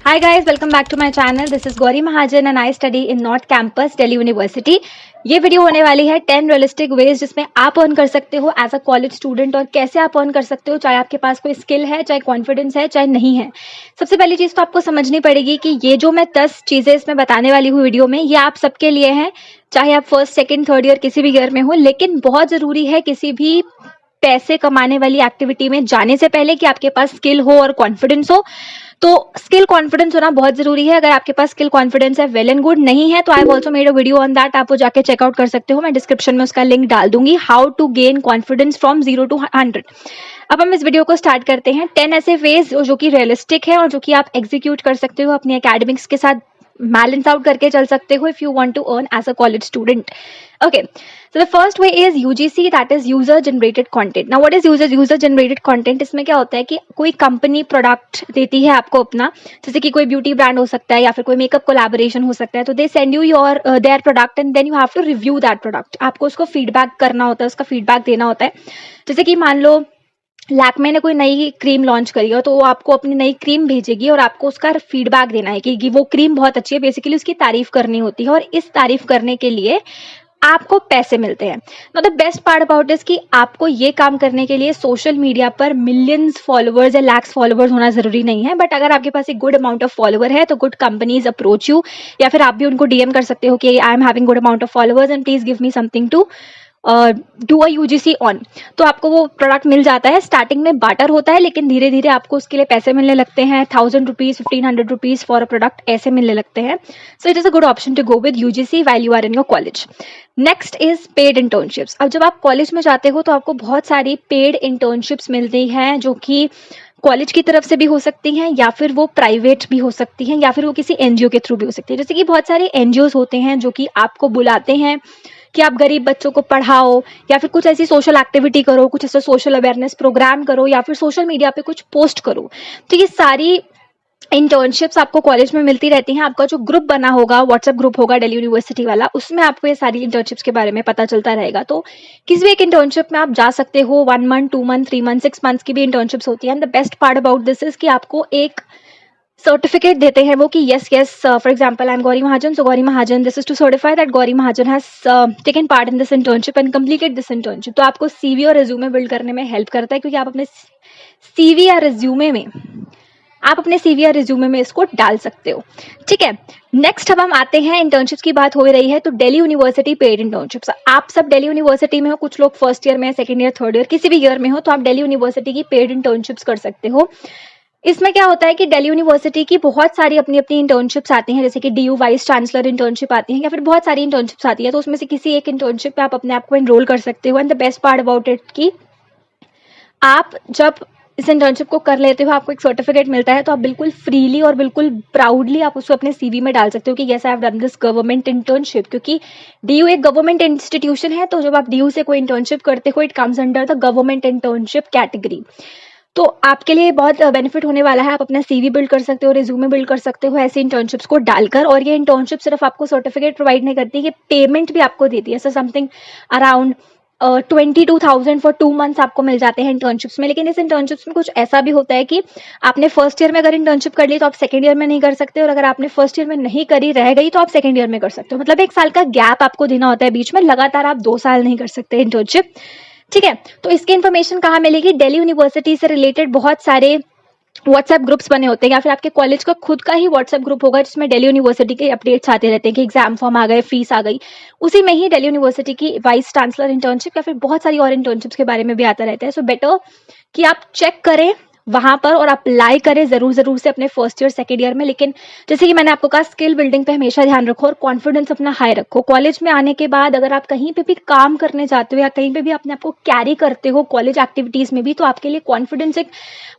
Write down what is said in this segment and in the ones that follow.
Hi guys, welcome back to my channel. This is Gauri Mahajan and I study in North Campus, Delhi University. ये video होने वाली है 10 realistic veg जिसमें आप earn कर सकते हो एज अ कॉलेज स्टूडेंट, और कैसे आप अर्न कर सकते हो, चाहे आपके पास कोई स्किल है, चाहे कॉन्फिडेंस है, चाहे नहीं है। सबसे पहली चीज़ तो आपको समझनी पड़ेगी कि ये जो मैं 10 चीज़ें इसमें बताने वाली हूँ वीडियो में, ये आप सबके लिए हैं, चाहे आप फर्स्ट सेकेंड थर्ड ईयर किसी भी ईयर में हो। लेकिन बहुत ज़रूरी है किसी भी पैसे कमाने वाली एक्टिविटी में जाने से पहले कि आपके पास स्किल हो और कॉन्फिडेंस हो। तो स्किल कॉन्फिडेंस होना बहुत जरूरी है। अगर आपके पास स्किल कॉन्फिडेंस है, वेल एंड गुड। नहीं है तो I also made a video on that, आप वो जाके चेकआउट कर सकते हो। मैं डिस्क्रिप्शन में उसका लिंक डाल दूंगी, how to gain confidence from 0 to 100। अब हम इस वीडियो को स्टार्ट करते हैं। 10 ऐसे वेज जो कि रियलिस्टिक है और जो कि आप एग्जीक्यूट कर सकते हो, अपनी एकेडमिक्स के साथ बैलेंस आउट करके चल सकते हो if you want to earn as a college student. Okay, so the first way is UGC, that is user generated content. Now what is user generated content? इसमें क्या होता है कि कोई कंपनी प्रोडक्ट देती है आपको अपना, जैसे कि कोई ब्यूटी ब्रांड हो सकता है या फिर कोई मेकअप कोलैबोरेशन हो सकता है। तो they send you your their product and then you have to review that product. आपको उसको फीडबैक करना होता है, उसका फीडबैक देना होता है। जैसे कि मान लो लैक्मे ने कोई नई क्रीम लॉन्च करी है, तो वो आपको अपनी नई क्रीम भेजेगी और आपको उसका फीडबैक देना है कि वो क्रीम बहुत अच्छी है। बेसिकली उसकी तारीफ करनी होती है, और इस तारीफ करने के लिए आपको पैसे मिलते हैं। Know the best part about is कि आपको ये काम करने के लिए सोशल मीडिया पर मिलियंस फॉलोअर्स या लैक्स फॉलोअर्स होना जरूरी नहीं है। बट अगर आपके पास एक गुड अमाउंट ऑफ फॉलोअर है तो गुड कंपनीज अप्रोच यू, या फिर आप भी उनको डीएम कर सकते हो कि I am having good amount of followers and please give me something to do a UGC on. तो आपको वो प्रोडक्ट मिल जाता है। स्टार्टिंग में बाटर होता है, लेकिन धीरे धीरे आपको उसके लिए पैसे मिलने लगते हैं। 1000 rupees, 1500 rupees for a product ऐसे मिलने लगते हैं। So it is a good option to go with UGC while you are in your college. Next is paid internships. अब जब आप कॉलेज में जाते हो तो आपको बहुत सारी पेड इंटर्नशिप्स मिलती हैं, जो कि कॉलेज की तरफ से भी हो सकती हैं या फिर वो प्राइवेट भी हो सकती हैं या फिर वो किसी एनजीओ के थ्रू भी हो सकती है। जैसे कि बहुत सारे एनजीओ होते हैं जो कि आपको बुलाते हैं कि आप गरीब बच्चों को पढ़ाओ या फिर कुछ ऐसी सोशल एक्टिविटी करो, कुछ ऐसा सोशल अवेयरनेस प्रोग्राम करो या फिर सोशल मीडिया पे कुछ पोस्ट करो। तो ये सारी इंटर्नशिप्स आपको कॉलेज में मिलती रहती हैं। आपका जो ग्रुप बना होगा, व्हाट्सएप ग्रुप होगा दिल्ली यूनिवर्सिटी वाला, उसमें आपको ये सारी इंटर्नशिप्स के बारे में पता चलता रहेगा। तो किसी भी एक इंटर्नशिप में आप जा सकते हो। 1 मंथ, 2 मंथ, 3 मंथ, 6 मंथ्स की भी इंटर्नशिप्स होती है। And the best part about this is कि आपको एक सर्टिफिकेट देते हैं वो कि yes for example I am Gauri Mahajan, so Gauri Mahajan, this is to certify that Gauri Mahajan has taken part in this internship and completed this internship. तो आपको सीवी और रिज्यूमे बिल्ड करने में हेल्प करता है, क्योंकि आप अपने सीवी या रिज्यूमे में इसको डाल सकते हो। ठीक है, नेक्स्ट अब हम आते हैं, इंटर्नशिप्स की बात हो रही है तो दिल्ली यूनिवर्सिटी पेड इंटर्नशिप्स। आप सब दिल्ली यूनिवर्सिटी में हो, कुछ लोग फर्स्ट ईयर में, सेकंड ईयर, थर्ड ईयर, किसी भी ईयर में हो, तो आप दिल्ली यूनिवर्सिटी की पेड इंटर्नशिप्स कर सकते हो। इसमें क्या होता है कि दिल्ली यूनिवर्सिटी की बहुत सारी अपनी अपनी इंटर्नशिप्स आती हैं, जैसे कि डीयू वाइस चांसलर इंटर्नशिप आती है या फिर बहुत सारी इंटर्नशिप्स आती है। तो उसमें से किसी एक इंटर्नशिप पे आप अपने आप को एनरोल कर सकते हो। And the best part about it कि आप जब इस इंटर्नशिप को कर लेते हो, आपको एक सर्टिफिकेट मिलता है, तो आप बिल्कुल फ्रीली और बिल्कुल प्राउडली आप उसको अपने सीवी में डाल सकते हो कि yes I have done this government internship. क्योंकि डीयू एक गवर्नमेंट इंस्टीट्यूशन है, तो जब आप डीयू से कोई इंटर्नशिप करते हो, it comes under the government internship category. तो आपके लिए बहुत बेनिफिट होने वाला है। आप अपना सीवी बिल्ड कर सकते हो, रिज्यूमे बिल्ड कर सकते हो ऐसे इंटर्नशिप्स को डालकर। और ये इंटर्नशिप सिर्फ आपको सर्टिफिकेट प्रोवाइड नहीं करती, ये पेमेंट भी आपको देती है। So something around 22,000 for 2 months आपको मिल जाते हैं इंटर्नशिप्स में। लेकिन इस इंटर्नशिप्स में कुछ ऐसा भी होता है कि आपने फर्स्ट ईयर में अगर इंटर्नशिप कर ली तो आप सेकंड ईयर में नहीं कर सकते, और अगर आपने फर्स्ट ईयर में नहीं करी, रह गई, तो आप सेकंड ईयर में कर सकते हो। मतलब 1 साल का गैप आपको देना होता है बीच में, लगातार आप 2 साल नहीं कर सकते इंटर्नशिप। ठीक है, तो इसकी इन्फॉर्मेशन कहाँ मिलेगी? दिल्ली यूनिवर्सिटी से रिलेटेड बहुत सारे व्हाट्सएप ग्रुप्स बने होते हैं, या फिर आपके कॉलेज का खुद का ही व्हाट्सएप ग्रुप होगा जिसमें दिल्ली यूनिवर्सिटी के अपडेट्स आते रहते हैं कि एग्जाम फॉर्म आ गए, फीस आ गई। उसी में ही दिल्ली यूनिवर्सिटी की वाइस चांसलर इंटर्नशिप या फिर बहुत सारी और इंटर्नशिप्स के बारे में भी आता रहता है। सो बेटर कि आप चेक करें वहां पर और अप्लाई करें जरूर से अपने फर्स्ट ईयर सेकेंड ईयर में। लेकिन जैसे कि मैंने आपको कहा, स्किल बिल्डिंग पे हमेशा ध्यान रखो और कॉन्फिडेंस अपना हाई रखो। कॉलेज में आने के बाद अगर आप कहीं पे भी काम करने जाते हो या कहीं पे भी अपने आप को कैरी करते हो कॉलेज एक्टिविटीज में भी, तो आपके लिए कॉन्फिडेंस एक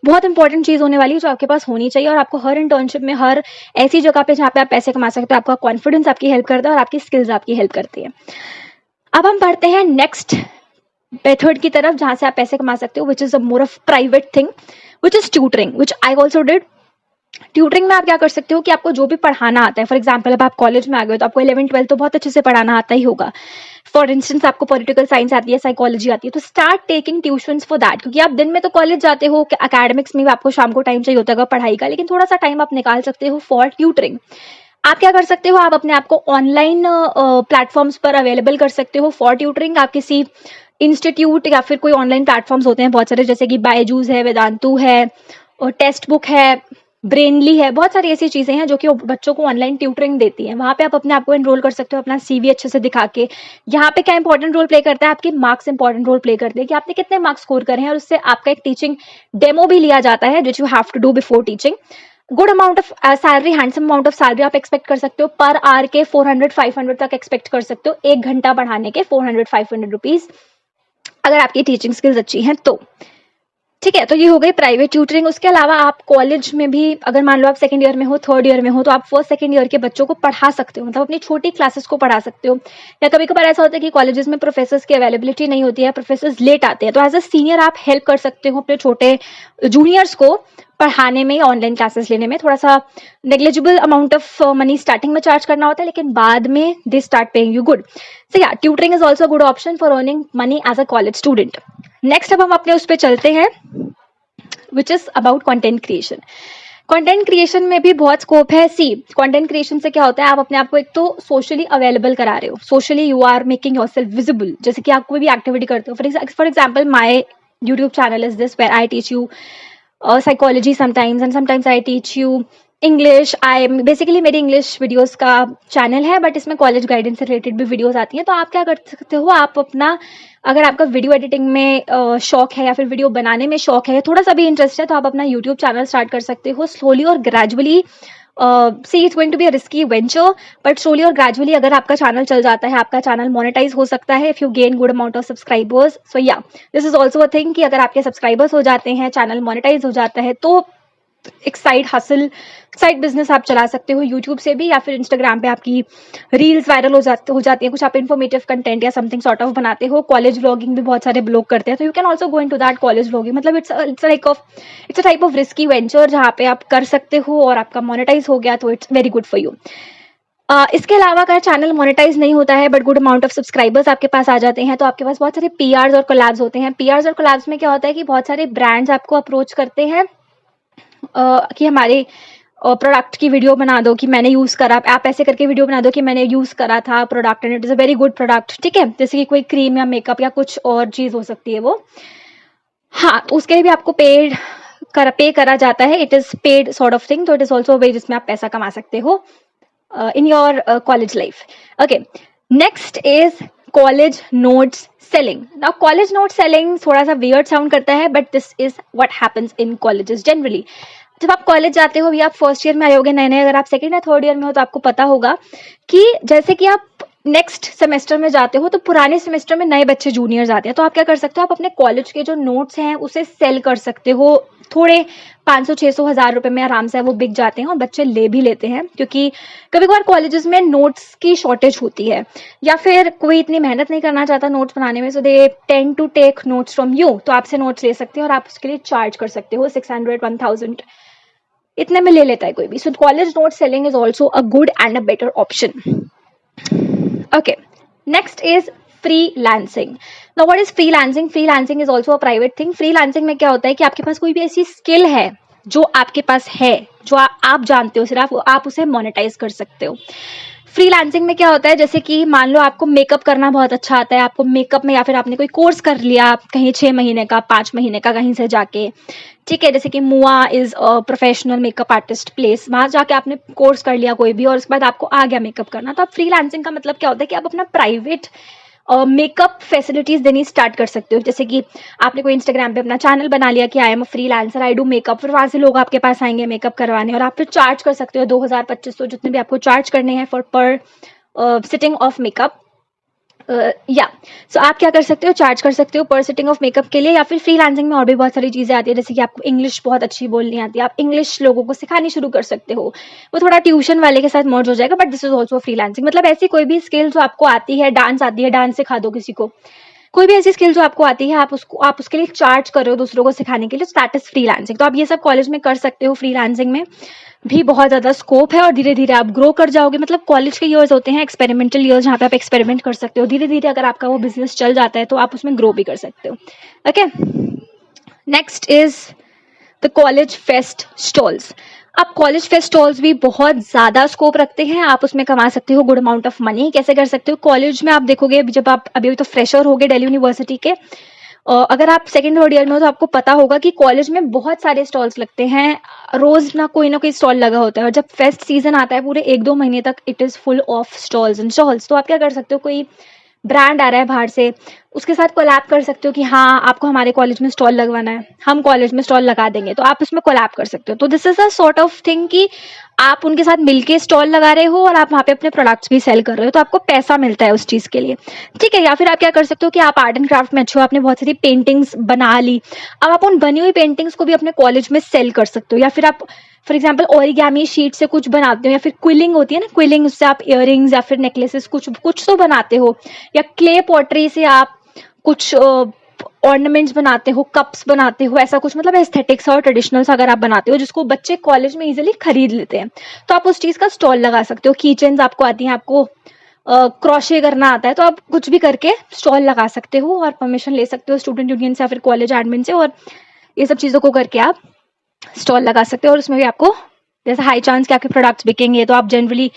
बहुत इंपॉर्टेंट चीज होने वाली है जो आपके पास होनी चाहिए। और आपको हर इंटर्नशिप में, हर ऐसी जगह पे जहाँ पे आप पैसे कमा सकते हो, आपका कॉन्फिडेंस आपकी हेल्प करता है और आपकी स्किल्स आपकी हेल्प करती है। अब हम बढ़ते हैं नेक्स्ट मेथड की तरफ, जहां से आप पैसे कमा सकते हो, which is a more of private thing, which is tutoring, which I also did. Tutoring में आप क्या कर सकते हो कि आपको जो भी पढ़ाना आता है, फॉर एग्जाम्पल अब आप कॉलेज में आ गए तो आपको 11th 12th तो बहुत अच्छे से पढ़ाना आता ही होगा। फॉर इंस्टेंस आपको पॉलिटिकल साइंस आती है, साइकोलॉजी आती है, तो start taking tuitions for that, क्योंकि आप दिन में तो कॉलेज जाते हो, एकेडमिक्स में भी आपको शाम को टाइम चाहिए होता है पढ़ाई का, लेकिन थोड़ा सा टाइम आप निकाल सकते हो फॉर ट्यूटरिंग। आप क्या कर सकते हो, आप अपने आप को ऑनलाइन प्लेटफॉर्म्स पर अवेलेबल कर सकते हो फॉर ट्यूटरिंग। आप किसी इंस्टीट्यूट या फिर कोई ऑनलाइन प्लेटफॉर्म्स होते हैं बहुत सारे, जैसे कि बायजूस है, वेदांतु है, और टेक्स्ट बुक है, ब्रेनली है, बहुत सारी ऐसी चीजें हैं जो कि बच्चों को ऑनलाइन ट्यूटरिंग देती हैं। वहां पे आप अपने आप को एनरोल कर सकते हो, अपना सीवी अच्छे से दिखा के। यहाँ पे क्या इंपॉर्टेंट रोल प्ले करता है, आपके मार्क्स इंपॉर्टेंट रोल प्ले करते हैं कि आपने कितने मार्क्स स्कोर करे हैं, और उससे आपका एक टीचिंग डेमो भी लिया जाता है which you have to do before teaching. Good amount of salary, handsome amount of salary आप एक्सपेक्ट कर सकते हो। पर आवर के 400-500 तक एक्सपेक्ट कर सकते हो, 1 घंटा पढ़ाने के 400-500 रुपीज, अगर आपकी टीचिंग स्किल्स अच्छी हैं तो। ठीक है, तो ये हो गई प्राइवेट ट्यूटरिंग। उसके अलावा आप कॉलेज में भी, अगर मान लो आप सेकंड ईयर में हो, थर्ड ईयर में हो, तो आप फर्स्ट सेकंड ईयर के बच्चों को पढ़ा सकते हो, मतलब अपनी छोटी क्लासेस को पढ़ा सकते हो। या कभी कभार ऐसा होता है कि कॉलेजेस में प्रोफेसर्स की अवेलेबिलिटी नहीं होती है, प्रोफेसर्स लेट आते हैं, तो एज अ सीनियर आप हेल्प कर सकते हो अपने छोटे जूनियर्स को पढ़ाने में, ऑनलाइन क्लासेस लेने में। थोड़ा सा negligible amount of money starting में चार्ज करना होता है, लेकिन बाद में they start paying you good. So yeah, tutoring is also good option for earning money as a college student. Next अब हम अपने उस पर चलते हैं, which is about content creation. Content creation में भी बहुत स्कोप है। सी, कंटेंट क्रिएशन से क्या होता है, आप अपने आप को एक तो सोशली अवेलेबल करा रहे हो, socially you are making yourself visible. जैसे कि आप कोई भी एक्टिविटी करते हो, for example my YouTube channel is this where I teach you psychology sometimes, and sometimes I teach you English. I basically मेरी इंग्लिश वीडियोस का चैनल है, बट इसमें कॉलेज गाइडेंस से रिलेटेड भी वीडियोस आती हैं। तो आप क्या कर सकते हो, आप अपना, अगर आपका वीडियो एडिटिंग में शौक है या फिर वीडियो बनाने में शौक है, थोड़ा सा भी इंटरेस्ट है, तो आप अपना यूट्यूब चैनल स्टार्ट कर सकते हो स्लोली और gradually. See, it's going to be a risky venture, but slowly और ग्रेजुअली अगर आपका चैनल चल जाता है, आपका चैनल मोनेटाइज हो सकता है if you gain good amount of subscribers. So yeah, this is also a thing कि अगर आपके सब्सक्राइबर्स हो जाते हैं, चैनल मोनेटाइज हो जाता है, तो एक साइड हसल, साइड बिजनेस आप चला सकते हो यूट्यूब से भी, या फिर इंस्टाग्राम पे आपकी रील्स वायरल हो जाती है, कुछ आप इन्फॉर्मेटिव कंटेंट या समथिंग सॉर्ट ऑफ बनाते हो। कॉलेज व्लॉगिंग भी बहुत सारे ब्लॉग करते हैं, तो you can also go into that college vlogging. मतलब it's a type of risky venture जहाँ पे आप कर सकते हो, और आपका मोनेटाइज हो गया तो it's very good for you. इसके अलावा अगर चैनल मोनेटाइज नहीं होता है, but good amount of subscribers आपके पास आ जाते हैं, तो आपके पास बहुत सारे पीआर्स और कोलैब्स होते हैं। पीआर्स और कोलैब्स में क्या होता है कि बहुत सारे ब्रांड्स आपको अप्रोच करते हैं कि हमारे प्रोडक्ट की वीडियो बना दो कि मैंने यूज करा, आप ऐसे करके वीडियो बना दो कि मैंने यूज करा था product and it is a very good product. ठीक है, जैसे कि कोई क्रीम या मेकअप या कुछ और चीज हो सकती है वो। हाँ, तो उसके लिए भी आपको पे करा जाता है। It is paid sort of thing, तो इट इज ऑल्सो वे जिसमें आप पैसा कमा सकते हो in your college life. Okay, next is college notes selling. Now college note selling थोड़ा सा weird sound करता है, but this is what happens in colleges generally. जब आप कॉलेज जाते हो, अभी आप फर्स्ट ईयर में आए होगे नए नए, अगर आप सेकेंड या थर्ड ईयर में हो तो आपको पता होगा कि जैसे कि आप नेक्स्ट सेमेस्टर में जाते हो, तो पुराने सेमेस्टर में नए बच्चे जूनियर्स आते हैं, तो आप क्या कर सकते हो, आप अपने कॉलेज के जो नोट्स हैं उसे सेल कर सकते हो। थोड़े 500-600 हज़ार रुपए में आराम से वो बिक जाते हैं, और बच्चे ले भी लेते हैं, क्योंकि कभी कभार कॉलेजेस में नोट्स की शॉर्टेज होती है, या फिर कोई इतनी मेहनत नहीं करना चाहता नोट्स बनाने में, so they tend to take notes from you. तो आपसे नोट्स ले सकते हैं और आप उसके लिए चार्ज कर सकते हो 600-1000, इतने में ले लेता है कोई भी। So college note selling is also a good and a better option. Okay, next is freelancing. Now what is freelancing? Freelancing is also a private thing. Freelancing में क्या होता है कि आपके पास कोई भी ऐसी स्किल है जो आपके पास है, जो आप जानते हो, सिर्फ आप उसे मोनेटाइज कर सकते हो। फ्रीलांसिंग में क्या होता है, जैसे कि मान लो आपको मेकअप करना बहुत अच्छा आता है, आपको मेकअप में, या फिर आपने कोई कोर्स कर लिया कहीं 6 महीने का, 5 महीने का कहीं से जाके, ठीक है, जैसे कि मुआ is a professional makeup artist place, वहां जाके आपने कोर्स कर लिया कोई भी, और उसके बाद आपको आ गया मेकअप करना, तो आप फ्रीलांसिंग का मतलब क्या होता है कि आप अपना प्राइवेट मेकअप फैसिलिटीज देनी स्टार्ट कर सकते हो। जैसे कि आपने कोई इंस्टाग्राम पे अपना चैनल बना लिया कि I am a freelancer, I do makeup, फिर वहां से लोग आपके पास आएंगे मेकअप करवाने, और आप फिर चार्ज कर सकते हो 2000-2500 जितने भी आपको चार्ज करने हैं फॉर पर सिटिंग ऑफ मेकअप। या सो आप क्या कर सकते हो, चार्ज कर सकते हो पर सिटिंग ऑफ मेकअप के लिए। या फिर फ्रीलांसिंग में और भी बहुत सारी चीजें आती है, जैसे कि आपको इंग्लिश बहुत अच्छी बोलनी आती है, आप इंग्लिश लोगों को सिखानी शुरू कर सकते हो। वो थोड़ा ट्यूशन वाले के साथ मर्ज हो जाएगा, but this is also freelancing. मतलब ऐसी कोई भी स्किल जो आपको आती है, डांस आती है, डांस सिखा दो किसी को, कोई भी ऐसी स्किल जो आपको आती है, आप उसके लिए चार्ज कर रहे हो दूसरों को सिखाने के लिए, दैट इज फ्रीलांसिंग। तो आप ये सब कॉलेज में कर सकते हो। फ्रीलांसिंग में भी बहुत ज्यादा स्कोप है और धीरे धीरे आप ग्रो कर जाओगे। मतलब कॉलेज के ईयर्स होते हैं एक्सपेरिमेंटल ईयर्स, जहाँ पे आप एक्सपेरिमेंट कर सकते हो। धीरे धीरे अगर आपका वो बिजनेस चल जाता है तो आप उसमें ग्रो भी कर सकते हो। Okay, next is the college fest stalls. आप कॉलेज फेस्ट स्टॉल्स भी बहुत ज्यादा स्कोप रखते हैं, आप उसमें कमा सकते हो गुड अमाउंट ऑफ मनी। कैसे कर सकते हो? कॉलेज में आप देखोगे, जब आप अभी तो फ्रेशर हो गए दिल्ली यूनिवर्सिटी के, अगर आप सेकेंड थर्ड ईयर में हो तो आपको पता होगा कि कॉलेज में बहुत सारे स्टॉल्स लगते हैं। रोज ना कोई स्टॉल लगा होता है, और जब फेस्ट सीजन आता है पूरे 1-2 महीने तक, it is full of stalls and stalls. तो आप क्या कर सकते हो, कोई ब्रांड आ रहा है बाहर से, उसके साथ कोलैब कर सकते हो कि हाँ आपको हमारे कॉलेज में स्टॉल लगवाना है, हम कॉलेज में स्टॉल लगा देंगे, तो आप उसमें कोलैब कर सकते हो। तो this is a sort of thing कि आप उनके साथ मिलके स्टॉल लगा रहे हो और आप वहाँ पे अपने प्रोडक्ट्स भी सेल कर रहे हो, तो आपको पैसा मिलता है उस चीज के लिए। ठीक है, या फिर आप क्या कर सकते हो कि आप आर्ट एंड क्राफ्ट में अच्छे हो, आपने बहुत सारी पेंटिंग्स बना ली, अब आप उन बनी हुई पेंटिंग्स को भी अपने कॉलेज में सेल कर सकते हो। या फिर आप फॉर एग्जाम्पल ओरिगेमी शीट से कुछ बनाते हो, या फिर क्विलिंग होती है ना, क्विलिंग, उससे आप इयररिंग्स या फिर नेकलेसेस कुछ तो बनाते हो, या क्ले पॉटरी से आप कुछ ऑर्नामेंट्स बनाते हो, कप्स बनाते हो, ऐसा कुछ। मतलब एस्थेटिक्स और ट्रेडिशनल्स अगर आप बनाते हो जिसको बच्चे कॉलेज में इजीली खरीद लेते हैं, तो आप उस चीज का स्टॉल लगा सकते हो। कीचेन्स आपको आती हैं, आपको क्रोशे करना आता है, तो आप कुछ भी करके स्टॉल लगा सकते हो और परमिशन ले सकते हो स्टूडेंट यूनियन से या फिर कॉलेज एडमिन से, और ये सब चीजों को करके आप स्टॉल लगा सकते हो। और उसमें भी आपको जैसे हाई चांस कि आपके प्रोडक्ट्स बिकेंगे, तो आप जनरली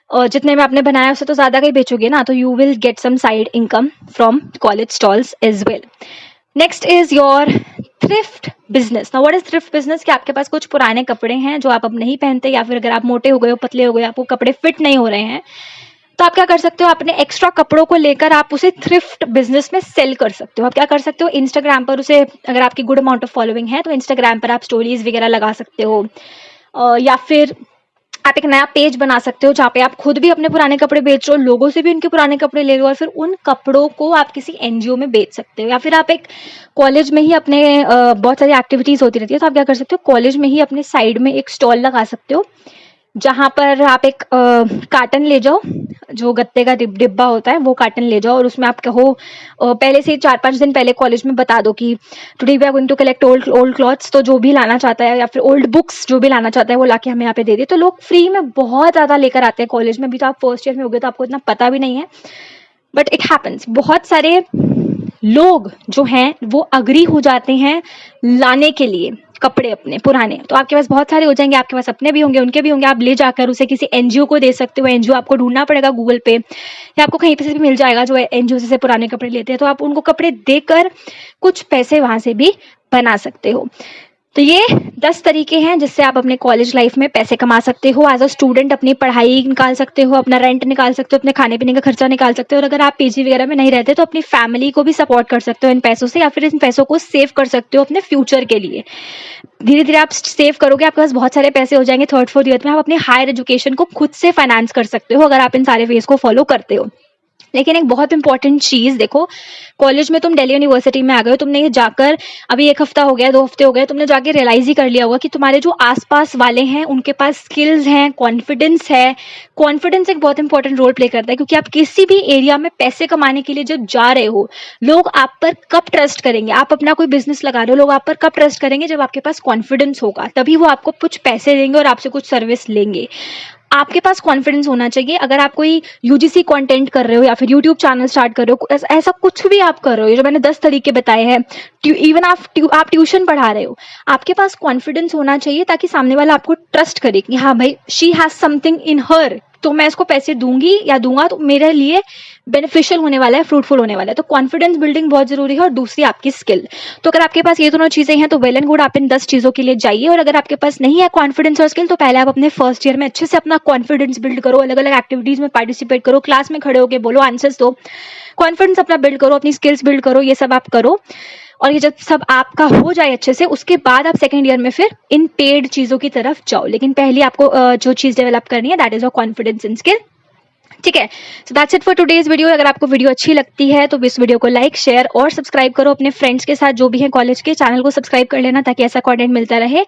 जितने में आपने बनाया उससे तो ज्यादा का ही बेचोगे ना, तो you will get some side income from college stalls as well. Next is your thrift business. Now what is thrift business? कि आपके पास कुछ पुराने कपड़े हैं जो आप अब नहीं पहनते, या फिर अगर आप मोटे हो गए हो, पतले हो गए, आपको कपड़े फिट नहीं हो रहे हैं, तो आप क्या कर सकते हो, अपने एक्स्ट्रा कपड़ों को लेकर आप उसे थ्रिफ्ट बिजनेस में सेल कर सकते हो। आप क्या कर सकते हो, इंस्टाग्राम पर उसे, अगर आपकी गुड अमाउंट ऑफ फॉलोइंग है तो इंस्टाग्राम पर आप स्टोरीज वगैरह लगा सकते हो, या फिर आप एक नया पेज बना सकते हो जहाँ पे आप खुद भी अपने पुराने कपड़े बेच रहे हो, लोगों से भी उनके पुराने कपड़े ले रहे हो, और फिर उन कपड़ों को आप किसी एनजीओ में बेच सकते हो। या फिर आप एक कॉलेज में ही अपने बहुत सारी एक्टिविटीज होती रहती है, तो आप क्या कर सकते हो, कॉलेज में ही अपने साइड में एक स्टॉल लगा सकते हो, जहां पर आप एक कार्टन ले जाओ, जो गत्ते का डिब्बा होता है वो कार्टन ले जाओ, और उसमें आप कहो पहले से 4-5 दिन पहले कॉलेज में बता दो कि today we are going to collect old clothes. तो जो भी लाना चाहता है, या फिर ओल्ड बुक्स जो भी लाना चाहता है, वो लाके हमें यहाँ पे दे दे। तो लोग फ्री में बहुत ज्यादा लेकर आते हैं कॉलेज में। अभी तो आप फर्स्ट ईयर में हो गए तो आपको इतना पता भी नहीं है, बट इट हैपन्स। बहुत सारे लोग जो हैं वो अग्री हो जाते हैं लाने के लिए कपड़े अपने पुराने। तो आपके पास बहुत सारे हो जाएंगे, आपके पास अपने भी होंगे, उनके भी होंगे, आप ले जाकर उसे किसी एनजीओ को दे सकते हो। एनजीओ आपको ढूंढना पड़ेगा गूगल पे, या आपको कहीं पे से भी मिल जाएगा जो एनजीओ से पुराने कपड़े लेते हैं। तो आप उनको कपड़े देकर कुछ पैसे वहां से भी बना सकते हो। तो ये 10 तरीके हैं जिससे आप अपने कॉलेज लाइफ में पैसे कमा सकते हो। एज अ स्टूडेंट अपनी पढ़ाई निकाल सकते हो, अपना रेंट निकाल सकते हो, अपने खाने पीने का खर्चा निकाल सकते हो, और अगर आप पीजी वगैरह में नहीं रहते तो अपनी फैमिली को भी सपोर्ट कर सकते हो इन पैसों से, या फिर इन पैसों को सेव कर सकते हो अपने फ्यूचर के लिए। धीरे धीरे आप सेव करोगे, आपके पास बहुत सारे पैसे हो जाएंगे। 3rd-4th ईयर में आप अपनी हायर एजुकेशन को खुद से फाइनेंस कर सकते हो अगर आप इन सारे वेज को फॉलो करते हो। लेकिन एक बहुत इंपॉर्टेंट चीज देखो, कॉलेज में तुम दिल्ली यूनिवर्सिटी में आ गए हो, तुमने ये जाकर अभी 1 हफ्ता हो गया, 2 हफ्ते हो गए, तुमने जाके रियलाइज ही कर लिया होगा कि तुम्हारे जो आसपास वाले हैं उनके पास स्किल्स हैं, कॉन्फिडेंस है। कॉन्फिडेंस एक बहुत इंपॉर्टेंट रोल प्ले करता है, क्योंकि आप किसी भी एरिया में पैसे कमाने के लिए जब जा रहे हो, लोग आप पर कब ट्रस्ट करेंगे? आप अपना कोई बिजनेस लगा रहे हो, लोग आप पर कब ट्रस्ट करेंगे? जब आपके पास कॉन्फिडेंस होगा, तभी वो आपको कुछ पैसे देंगे और आपसे कुछ सर्विस लेंगे। आपके पास कॉन्फिडेंस होना चाहिए। अगर आप कोई यूजीसी कंटेंट कर रहे हो, या फिर यूट्यूब चैनल स्टार्ट कर रहे हो, ऐसा कुछ भी आप कर रहे हो, जो मैंने 10 तरीके बताए हैं, इवन आप ट्यूशन पढ़ा रहे हो, आपके पास कॉन्फिडेंस होना चाहिए ताकि सामने वाला आपको ट्रस्ट करे कि हाँ भाई, शी हैज समथिंग इन हर, तो मैं इसको पैसे दूंगी या दूंगा तो मेरे लिए बेनिफिशियल होने वाला है, फ्रूटफुल होने वाला है। तो कॉन्फिडेंस बिल्डिंग बहुत जरूरी है। और दूसरी आपकी स्किल। तो अगर आपके पास ये दोनों चीजें हैं तो वेल एंड गुड, आप इन 10 चीजों के लिए जाइए। और अगर आपके पास नहीं है कॉन्फिडेंस और स्किल, तो पहले आप अपने फर्स्ट ईयर में अच्छे से अपना कॉन्फिडेंस बिल्ड करो, अलग अलग एक्टिविटीज में पार्टिसिपेट करो, क्लास में खड़े होकर बोलो, आंसर्स दो, कॉन्फिडेंस अपना बिल्ड करो, अपनी स्किल्स बिल्ड करो, ये सब आप करो। और ये जब सब आपका हो जाए अच्छे से, उसके बाद आप सेकंड ईयर में फिर इन पेड चीजों की तरफ जाओ। लेकिन पहले आपको जो चीज डेवलप करनी है, that is your confidence in skill. ठीक है, so that's it for today's video. अगर आपको वीडियो अच्छी लगती है तो इस वीडियो को लाइक, शेयर और सब्सक्राइब करो अपने फ्रेंड्स के साथ जो भी हैं कॉलेज के। चैनल को सब्सक्राइब कर लेना ताकि ऐसा कंटेंट मिलता रहे।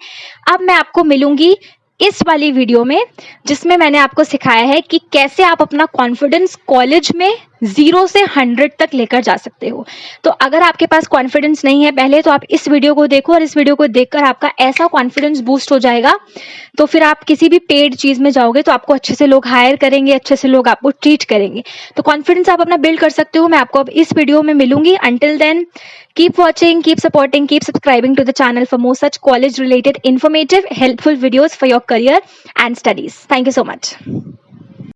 अब मैं आपको मिलूंगी इस वाली वीडियो में, जिसमें मैंने आपको सिखाया है कि कैसे आप अपना कॉन्फिडेंस कॉलेज में 0 से 100 तक लेकर जा सकते हो। तो अगर आपके पास कॉन्फिडेंस नहीं है पहले, तो आप इस वीडियो को देखो और इस वीडियो को देखकर आपका ऐसा कॉन्फिडेंस बूस्ट हो जाएगा, तो फिर आप किसी भी पेड चीज में जाओगे तो आपको अच्छे से लोग हायर करेंगे, अच्छे से लोग आपको ट्रीट करेंगे। तो कॉन्फिडेंस आप अपना बिल्ड कर सकते हो। मैं आपको अब इस वीडियो में मिलूंगी। Until then, keep watching, keep supporting, keep subscribing to the channel for more such college related informative helpful videos for your career and studies. Thank you so much.